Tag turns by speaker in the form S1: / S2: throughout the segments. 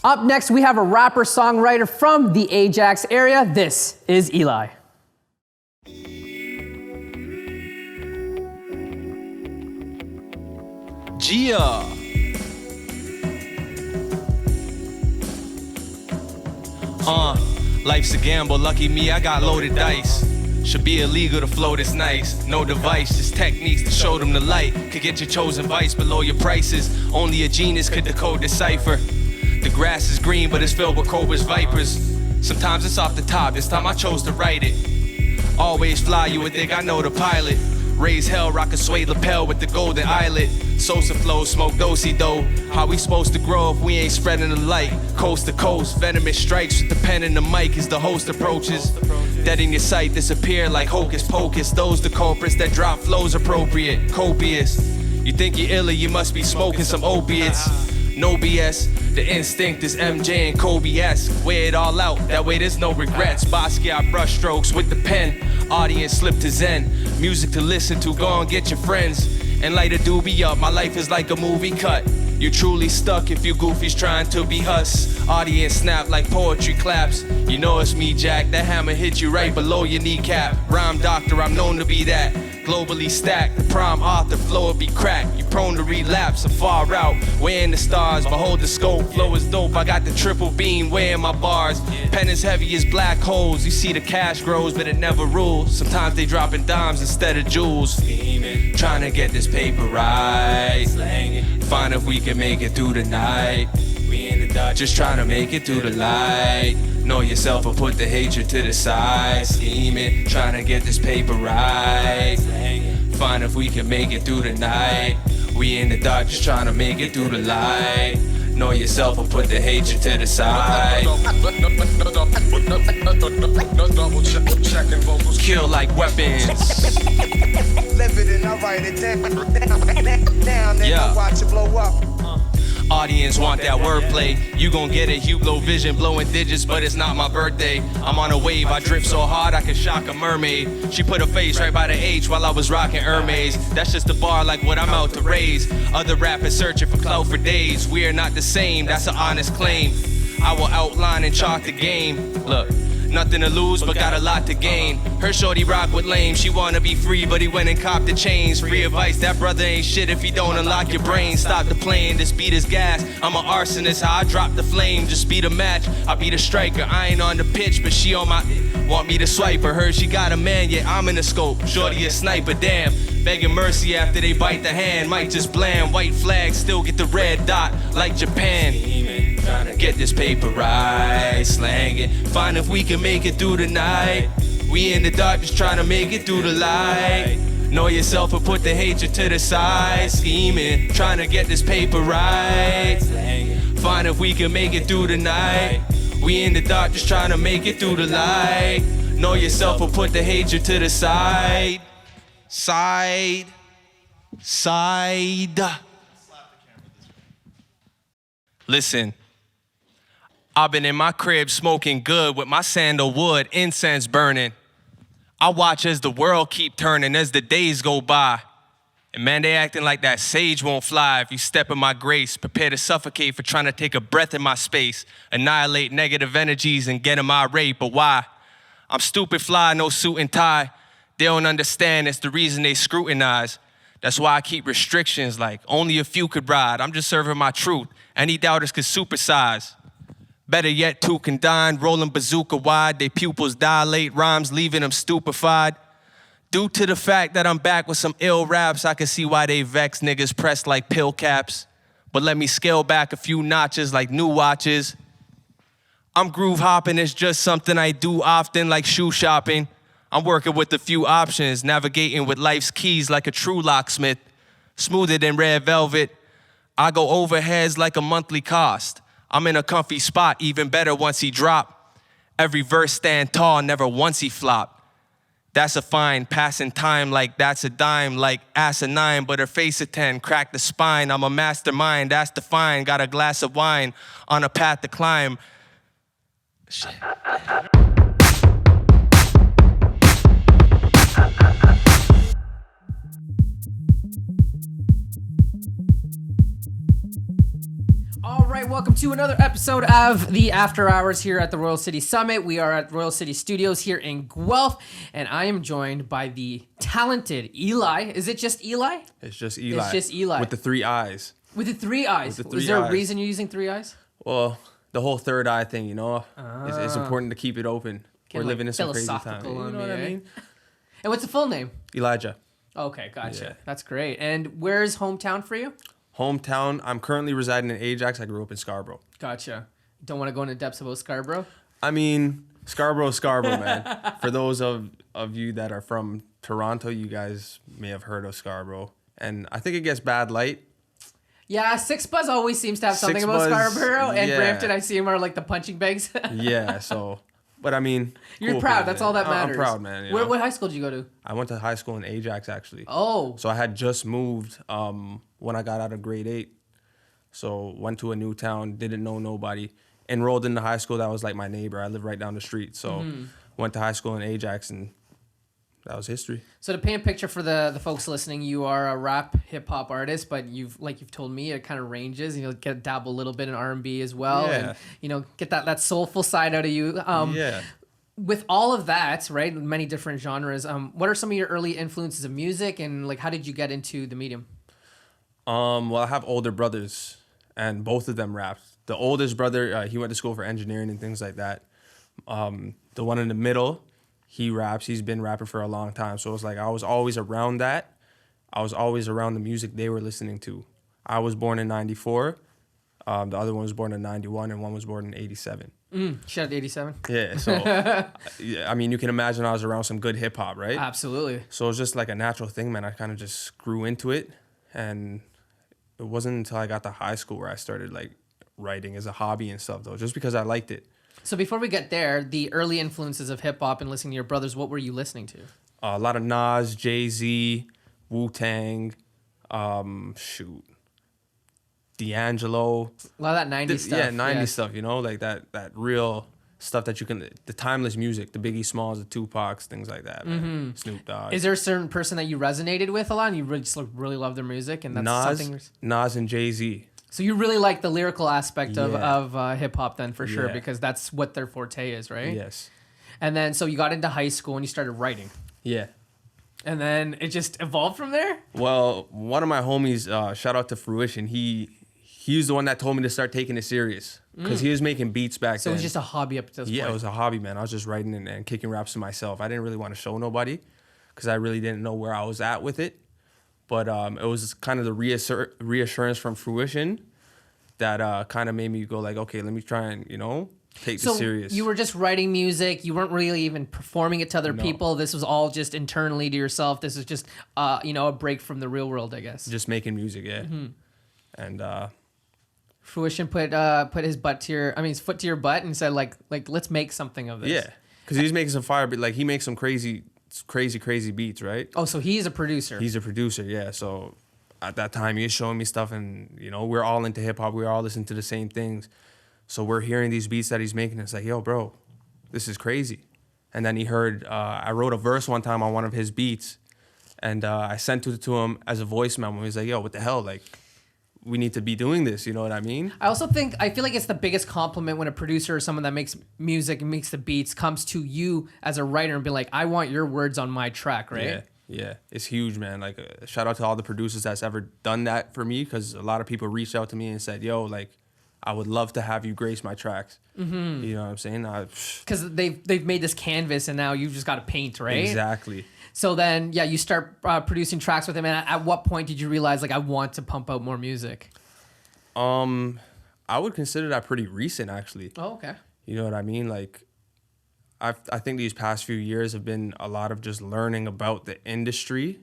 S1: Up next, we have a rapper-songwriter from the Ajax area. This is Eliii.
S2: Gia. Life's a gamble, lucky me, I got loaded dice. Should be illegal to flow this nice. No device, just techniques to show them the light. Could get your chosen vice below your prices. Only a genius could decode the cipher. The grass is green, but it's filled with cobras, vipers. Sometimes it's off the top, this time I chose to write it. Always fly, you would think I know the pilot. Raise hell, rock a suede lapel with the golden eyelet. Sosa flow, smoke do-si-do. How we supposed to grow if we ain't spreading the light? Coast to coast, venomous strikes with the pen and the mic as the host approaches. Dead in your sight, disappear like hocus pocus. Those the culprits that drop flows appropriate, copious. You think you're Eliii, you must be smoking some opiates. No BS, the instinct is MJ and Kobe-esque. Wear it all out, that way there's no regrets. Basquiat brush strokes with the pen. Audience slip to zen. Music to listen to, go and get your friends. And light a doobie up, my life is like a movie cut. You're truly stuck if you goofies trying to be us. Audience snap like poetry claps. You know it's me, Jack, that hammer hit you right below your kneecap. Rhyme doctor, I'm known to be that. Globally stacked, the prime author, flow will be cracked. You prone to relapse, I'm far out. Weighing the stars, behold the scope. Flow is dope, I got the triple beam, weighing my bars. Pen is heavy as black holes. You see the cash grows, but it never rules. Sometimes they dropping dimes instead of jewels. Trying to get this paper right. Find if we can make it through the night. We in the dark, just trying to make it through the light. Know yourself or put the hatred to the side. Scheming, trying to get this paper right. Find if we can make it through the night. We in the dark, just trying to make it through the light. Know yourself or put the hatred to the side. Kill like weapons.
S3: Live it and I write it down. Then I watch it blow up.
S2: Audience want that wordplay. You gon' get it, Hublot vision, blowing digits, but it's not my birthday. I'm on a wave, I drift so hard I can shock a mermaid. She put her face right by the H while I was rocking Hermes. That's just a bar like what I'm out to raise. Other rappers searching for clout for days. We are not the same, that's an honest claim. I will outline and chalk the game. Look, nothing to lose, but got a lot to gain. Her shorty rock with lame, she wanna be free, but he went and copped the chains. Free advice, that brother ain't shit if he don't unlock your brain. Stop the plane, this beat is gas. I'm an arsonist, how I drop the flame. Just beat a match, I be the striker. I ain't on the pitch, but she on my... Want me to swipe her, heard she got a man, yeah, I'm in the scope. Shorty a sniper, damn. Begging mercy after they bite the hand. Might just bland, white flag, still get the red dot, like Japan. Trying to get this paper right, slang it. Find if we can make it through the night. We in the dark, just trying to make it through the light. Know yourself or put the hatred to the side. Scheming, trying to get this paper right. Find if we can make it through the night. We in the dark, just trying to make it through the light. Know yourself or put the hatred to the side. Side. Listen, I've been in my crib smoking good with my sandalwood, incense burning. I watch as the world keep turning as the days go by. And man, they acting like that sage won't fly if you step in my grace. Prepare to suffocate for trying to take a breath in my space. Annihilate negative energies and get them irate, but why? I'm stupid fly, no suit and tie. They don't understand, it's the reason they scrutinize. That's why I keep restrictions like only a few could ride. I'm just serving my truth. Any doubters could supersize. Better yet, two can dine, rolling bazooka wide. They pupils dilate, rhymes leaving them stupefied. Due to the fact that I'm back with some ill raps, I can see why they vex niggas pressed like pill caps. But let me scale back a few notches like new watches. I'm groove hopping, it's just something I do often like shoe shopping. I'm working with a few options, navigating with life's keys like a true locksmith. Smoother than red velvet. I go overheads like a monthly cost. I'm in a comfy spot, even better once he drop. Every verse stand tall, never once he flop. That's a fine, passing time like that's a dime, like asinine, but her face a 10, crack the spine. I'm a mastermind, that's defined, got a glass of wine, on a path to climb. Shit.
S1: All right, welcome to another episode of the After Hours here at the Royal City Summit. We are at Royal City Studios here in Guelph, and I am joined by the talented Eliii. Is it just Eliii?
S4: It's just Eliii.
S1: It's just Eliii.
S4: With the 3 eyes.
S1: With the 3 eyes.
S4: With the 3
S1: Is there a
S4: eyes.
S1: reason you're using 3 eyes?
S4: Well, the whole third eye thing, you know, it's important to keep it open. We're living in some crazy time.
S1: philosophical
S4: You
S1: on
S4: know
S1: me,
S4: what I
S1: eh?
S4: mean?
S1: And what's the full name?
S4: Elijah.
S1: Okay, gotcha.
S4: Yeah.
S1: That's great. And where's hometown for you?
S4: Hometown, I'm currently residing in Ajax. I grew up in Scarborough.
S1: Gotcha. Don't want to go into depths about Scarborough?
S4: I mean, Scarborough, man. For those of you that are from Toronto, you guys may have heard of Scarborough. And I think it gets bad light.
S1: Yeah, Six Buzz always seems to have something
S4: Six
S1: about
S4: Buzz,
S1: Scarborough, and
S4: yeah.
S1: Brampton, I see him are like the punching bags.
S4: Yeah, so, but I mean.
S1: You're
S4: cool
S1: proud.
S4: place,
S1: That's
S4: man.
S1: all that matters.
S4: I'm proud, man. You know?
S1: What high school did you go to?
S4: I went to high school in Ajax, actually.
S1: Oh.
S4: So I had just moved when I got out of grade 8. So went to a new town, didn't know nobody. Enrolled in the high school that was like my neighbor. I live right down the street. So went to high school in Ajax, and that was history.
S1: So to paint a picture for the folks listening, you are a rap hip hop artist, but you've told me, it kind of ranges. You know, get dabble a little bit in R&B as well,
S4: Yeah.
S1: and get that soulful side out of you.
S4: Yeah.
S1: With all of that, right, many different genres. What are some of your early influences of music, and like how did you get into the medium?
S4: Well, I have older brothers, and both of them rapped. The oldest brother, he went to school for engineering and things like that. The one in the middle, he raps. He's been rapping for a long time. So it's like I was always around that. I was always around the music they were listening to. I was born in 94. The other one was born in 91, and one was born in 87.
S1: Shout out to 87.
S4: Yeah, so, yeah, I mean, you can imagine I was around some good hip hop, right?
S1: Absolutely.
S4: So it was just like a natural thing, man. I kind of just grew into it. And it wasn't until I got to high school where I started like writing as a hobby and stuff, though, just because I liked it.
S1: So before we get there, the early influences of hip hop and listening to your brothers, what were you listening to?
S4: A lot of Nas, Jay-Z, Wu-Tang, D'Angelo.
S1: A lot of that 90s stuff.
S4: Yeah, 90s stuff, you know, like that really stuff that you can, the timeless music, the Biggie Smalls, the Tupacs, things like that, man. Snoop Dogg.
S1: Is there a certain person that you resonated with a lot and you really just really love their music, and that's something?
S4: Nas and Jay-Z.
S1: So you really like the lyrical aspect
S4: Yeah.
S1: of hip hop then, for sure,
S4: Yeah.
S1: because that's what their forte is, right?
S4: Yes.
S1: And then so you got into high school and you started writing,
S4: Yeah.
S1: and then it just evolved from there.
S4: Well, one of my homies, shout out to Fruition, he's the one that told me to start taking it serious, because he was making beats back
S1: So
S4: then.
S1: it was just a hobby up to this
S4: Yeah,
S1: point.
S4: it was a hobby, man. I was just writing and kicking raps to myself. I didn't really want to show nobody, because I really didn't know where I was at with it. But it was kind of the reassurance from Fruition that kind of made me go like, okay, let me try and, take
S1: So
S4: this serious.
S1: you were just writing music. You weren't really even performing it to other people. This was all just internally to yourself. This is just, a break from the real world, I guess.
S4: just making music, yeah. And
S1: Fruition put his foot to your butt and said like let's make something of this.
S4: yeah, because he's making some fire, but like he makes some crazy beats, right?
S1: Oh, so he's a producer.
S4: He's a producer, yeah. So at that time, he was showing me stuff, and we're all into hip hop. We're all listening to the same things. So we're hearing these beats that he's making. It's like, yo, bro, this is crazy. And then he heard I wrote a verse one time on one of his beats, and I sent it to him as a voice memo. He was like, yo, what the hell, like, we need to be doing this. You know what I mean?
S1: I feel like it's the biggest compliment when a producer or someone that makes music and makes the beats comes to you as a writer and be like, I want your words on my track, right?
S4: Yeah, it's huge, man. Like, shout out to all the producers that's ever done that for me, because a lot of people reached out to me and said, yo, like, I would love to have you grace my tracks. Mm-hmm. You know what I'm saying?
S1: Because they've made this canvas and now you've just got to paint, right?
S4: Exactly.
S1: So then, yeah, you start producing tracks with him. And at what point did you realize, like, I want to pump out more music?
S4: I would consider that pretty recent, actually.
S1: Oh, okay.
S4: You know what I mean? Like, I think these past few years have been a lot of just learning about the industry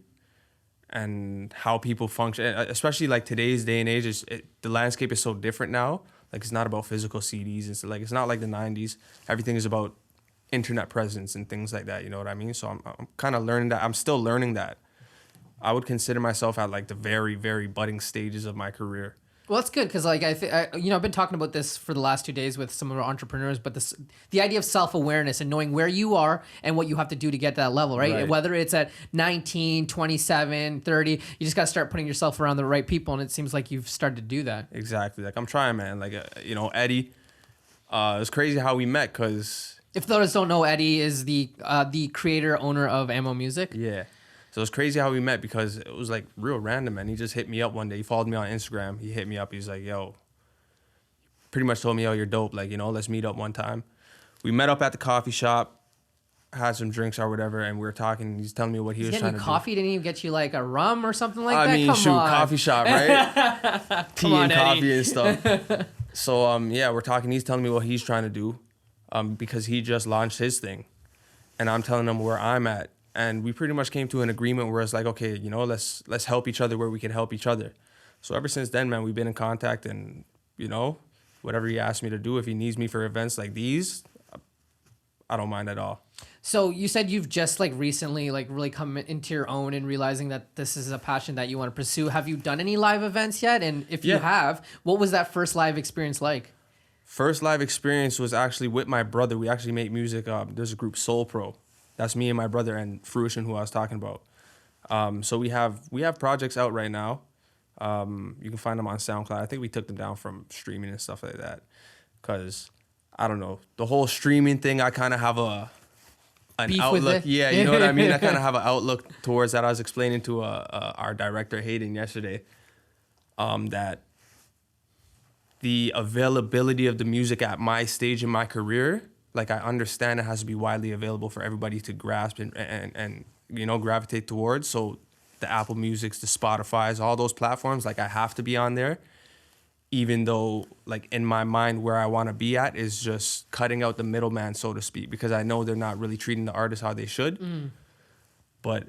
S4: and how people function, especially like today's day and age. The landscape is so different now. Like, it's not about physical CDs. It's not like the 90s. Everything is about internet presence and things like that. You know what I mean? So I'm kind of learning that. I'm still learning that. I would consider myself at like the very, very budding stages of my career.
S1: Well, that's good because like I've been talking about this for the last 2 days with some of our entrepreneurs, but the idea of self-awareness and knowing where you are and what you have to do to get to that level, right? Whether it's at 19, 27, 30, you just got to start putting yourself around the right people, and it seems like you've started to do that.
S4: Exactly. Like I'm trying, man. Like Eddie, it's crazy how we met because
S1: if those don't know, Eddie is the creator owner of Ammo Music.
S4: Yeah. So it's crazy how we met because it was like real random, man. He just hit me up one day. He followed me on Instagram. He hit me up. He's like, yo, pretty much told me, yo, you're dope. Like, let's meet up one time. We met up at the coffee shop, had some drinks or whatever, and we were talking. He's telling me what he was trying to
S1: coffee? Didn't he get you like a rum or something like
S4: that?
S1: I
S4: mean,
S1: Come on.
S4: coffee shop, right? Tea and coffee and stuff. So, we're talking. He's telling me what he's trying to do because he just launched his thing. And I'm telling him where I'm at. And we pretty much came to an agreement where it's like, okay, let's help each other where we can help each other. So ever since then, man, we've been in contact, and whatever he asks me to do, if he needs me for events like these, I don't mind at all.
S1: So you said you've just like recently like really come into your own and realizing that this is a passion that you want to pursue. Have you done any live events yet? And if you have, what was that first live experience like?
S4: First live experience was actually with my brother. We actually make music. There's a group, Soul Pro. That's me and my brother and Fruition, who I was talking about. So we have projects out right now. You can find them on SoundCloud. I think we took them down from streaming and stuff like that. Because, I don't know, the whole streaming thing, I kind of have an
S1: beef
S4: outlook.
S1: With it?
S4: Yeah, you know what I mean? I kind of have an outlook towards that. I was explaining to our director, Hayden, yesterday, that the availability of the music at my stage in my career, like I understand it has to be widely available for everybody to grasp and gravitate towards. So the Apple Musics, the Spotify's, all those platforms, like I have to be on there, even though like in my mind where I want to be at is just cutting out the middleman, so to speak, because I know they're not really treating the artists how they should. But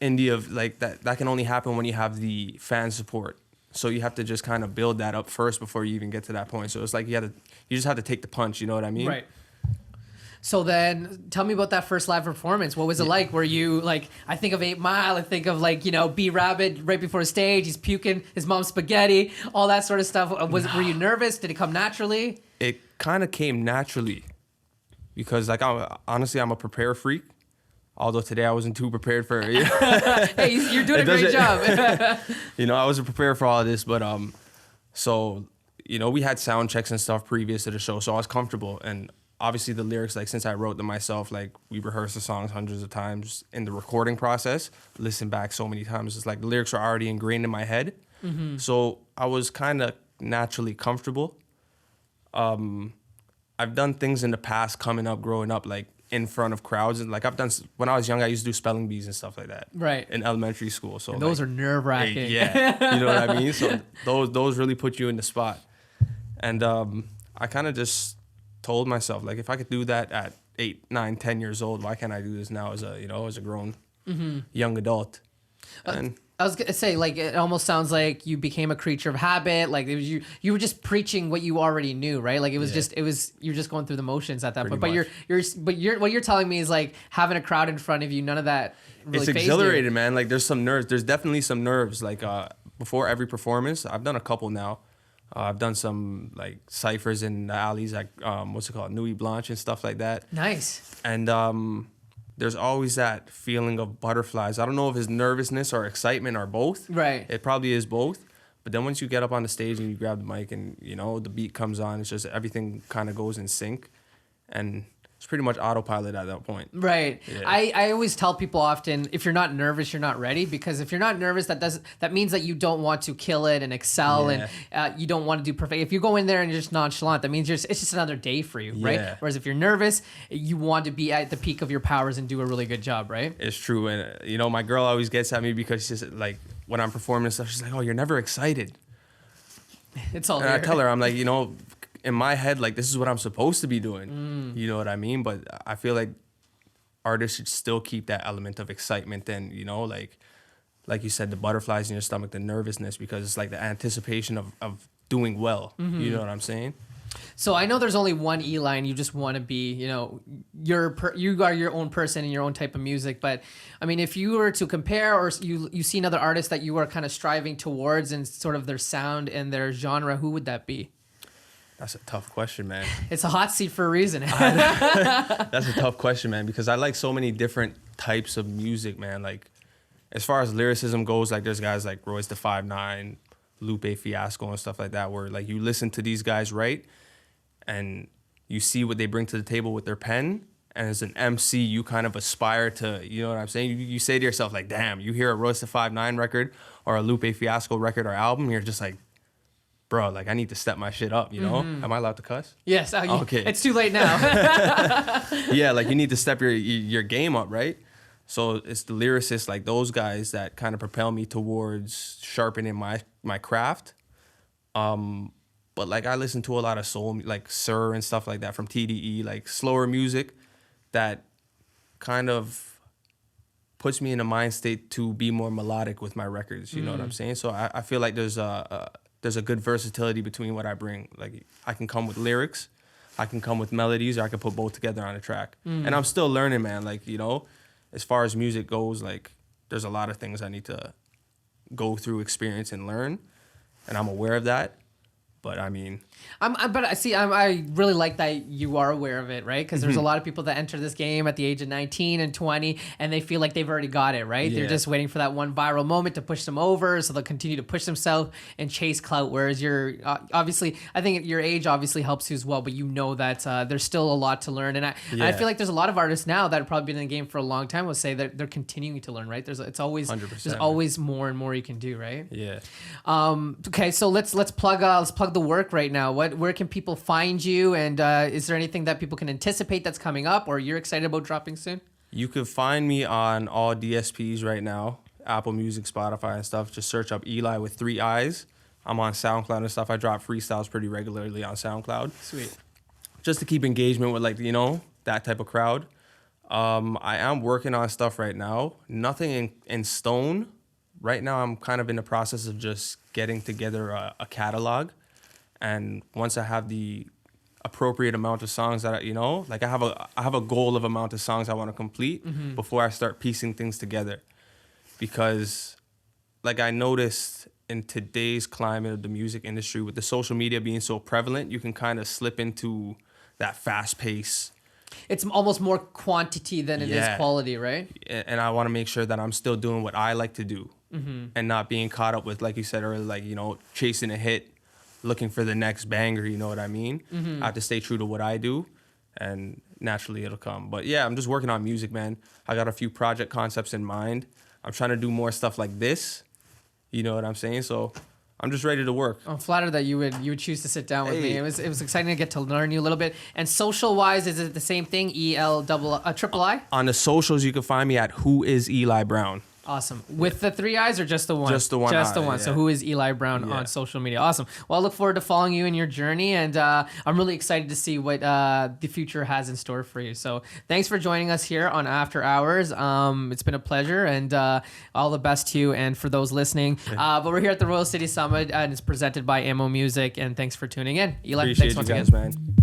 S4: like that can only happen when you have the fan support. So you have to just kind of build that up first before you even get to that point. So it's like you just have to take the punch, you know what I mean?
S1: Right. So then tell me about that first live performance. What was it like? Were you like, I think of 8 Mile, I think of like, B-Rabbit right before the stage, he's puking his mom's spaghetti, all that sort of stuff. Were you nervous? Did it come naturally?
S4: It kind of came naturally because like, honestly, I'm a prepare freak. Although today I wasn't too prepared for it.
S1: Hey, you're doing a great job.
S4: I wasn't prepared for all of this, but so, we had sound checks and stuff previous to the show, so I was comfortable. And obviously the lyrics, like since I wrote them myself, like we rehearsed the songs hundreds of times in the recording process, listened back so many times. It's like the lyrics are already ingrained in my head. Mm-hmm. So I was kind of naturally comfortable. I've done things in the past coming up, growing up, like in front of crowds. And like when I was young, I used to do spelling bees and stuff like that.
S1: Right.
S4: In elementary school. So
S1: and those are nerve wracking.
S4: Yeah. You know what I mean? So those really put you in the spot. And I kind of just told myself, like, if I could do that at 8, 9, 10 years old, why can't I do this now as a grown young adult? And
S1: I was gonna say, like, it almost sounds like you became a creature of habit. Like it was you were just preaching what you already knew, right? Like it was you're just going through the motions at that point. But what you're telling me is like having a crowd in front of you, none of that really
S4: it's
S1: fazed
S4: exhilarating,
S1: you.
S4: man. Like there's some nerves. There's definitely some nerves. Like before every performance, I've done a couple now. I've done some like ciphers in the alleys, like Nuit Blanche and stuff like that.
S1: Nice.
S4: And there's always that feeling of butterflies. I don't know if it's nervousness or excitement or both.
S1: Right.
S4: It probably is both. But then once you get up on the stage and you grab the mic and the beat comes on, it's just everything kind of goes in sync, and it's pretty much autopilot at that point.
S1: Right.
S4: Yeah.
S1: I always tell people often, if you're not nervous, you're not ready. Because if you're not nervous, that means that you don't want to kill it and excel, and you don't want to do perfect. If you go in there and you're just nonchalant, that means it's just another day for you, right?
S4: Yeah.
S1: Whereas if you're nervous, you want to be at the peak of your powers and do a really good job, right?
S4: It's true. And my girl always gets at me because she's like, when I'm performing and stuff, she's like, "Oh, you're never excited."
S1: It's all
S4: and
S1: there.
S4: I tell her, I'm like, in my head, like, this is what I'm supposed to be doing. You know what I mean? But I feel like artists should still keep that element of excitement and, like you said, the butterflies in your stomach, the nervousness, because it's like the anticipation of doing well. You know what I'm saying?
S1: So I know there's only one Eliii, and you just want to be, you know, you are your own person and your own type of music. But I mean, if you were to compare, or you see another artist that you are kind of striving towards and sort of their sound and their genre, who would that be?
S4: That's a tough question, man.
S1: It's a hot seat for a reason.
S4: That's a tough question, man, because I like so many different types of music, man. Like, as far as lyricism goes, like there's guys like Royce da 5'9", Lupe Fiasco and stuff like that, where like you listen to these guys write and you see what they bring to the table with their pen. And as an MC, you kind of aspire to, you know what I'm saying? You say to yourself, like, damn, you hear a Royce da 5'9" record or a Lupe Fiasco record or album, you're just like, bro, like, I need to step my shit up, you know? Am I allowed to cuss?
S1: Yes.
S4: Okay.
S1: It's too late now.
S4: Yeah, like, you need to step your game up, right? So it's the lyricists, like those guys, that kind of propel me towards sharpening my craft. But, like, I listen to a lot of soul, like Sir and stuff like that from TDE, like slower music that kind of puts me in a mind state to be more melodic with my records, you know what I'm saying? So I feel like there's a good versatility between what I bring. Like, I can come with lyrics, I can come with melodies, or I can put both together on a track. And I'm still learning, man. Like, you know, as far as music goes, like, there's a lot of things I need to go through, experience, and learn. And I'm aware of that. But I mean,
S1: I really like that you are aware of it, right? Because there's a lot of people that enter this game at the age of 19 and 20, and they feel like they've already got it, right?
S4: Yeah.
S1: They're just waiting for that one viral moment to push them over, so they'll continue to push themselves and chase clout. Whereas you're obviously, I think your age obviously helps you as well, but you know that there's still a lot to learn. And I feel like there's a lot of artists now that have probably been in the game for a long time will say that they're continuing to learn, right? There's always more and more you can do, right?
S4: yeah.
S1: Okay, so let's plug the work right now. Where can people find you, and is there anything that people can anticipate that's coming up, or you're excited about dropping soon?
S4: You can find me on all DSPs right now, Apple Music, Spotify, and stuff. Just search up Eliii with 3 I's. I'm on SoundCloud and stuff. I drop freestyles pretty regularly on SoundCloud.
S1: Sweet.
S4: Just to keep engagement with, like, you know, that type of crowd. I am working on stuff right now. Nothing in stone. Right now, I'm kind of in the process of just getting together a catalog. And once I have the appropriate amount of songs that I have a goal of amount of songs I want to complete before I start piecing things together. Because, like, I noticed in today's climate of the music industry, with the social media being so prevalent, you can kind of slip into that fast pace.
S1: It's almost more quantity than it is quality, right?
S4: And I want to make sure that I'm still doing what I like to do and not being caught up with, like you said earlier, like, you know, chasing a hit, looking for the next banger, you know what I mean? I have to stay true to what I do, and naturally it'll come. But yeah, I'm just working on music, man. I got a few project concepts in mind. I'm trying to do more stuff like this, you know what I'm saying? So I'm just ready to work.
S1: I'm flattered that you would choose to sit down with me. It was exciting to get to learn you a little bit. And social wise, is it the same thing? Triple I?
S4: On the socials, you can find me at Who Is Eliii Brown.
S1: Awesome. With the 3 I's or just the one?
S4: Just the one.
S1: Just the one.
S4: Yeah.
S1: So Who Is Eliii Brown on social media? Awesome. Well, I look forward to following you in your journey, and I'm really excited to see what the future has in store for you. So thanks for joining us here on After Hours. It's been a pleasure, and all the best to you and for those listening. But we're here at the Royal City Summit, and it's presented by Ammo Music, and thanks for tuning in. Eliii,
S4: Appreciate
S1: thanks once
S4: you guys,
S1: again.
S4: man.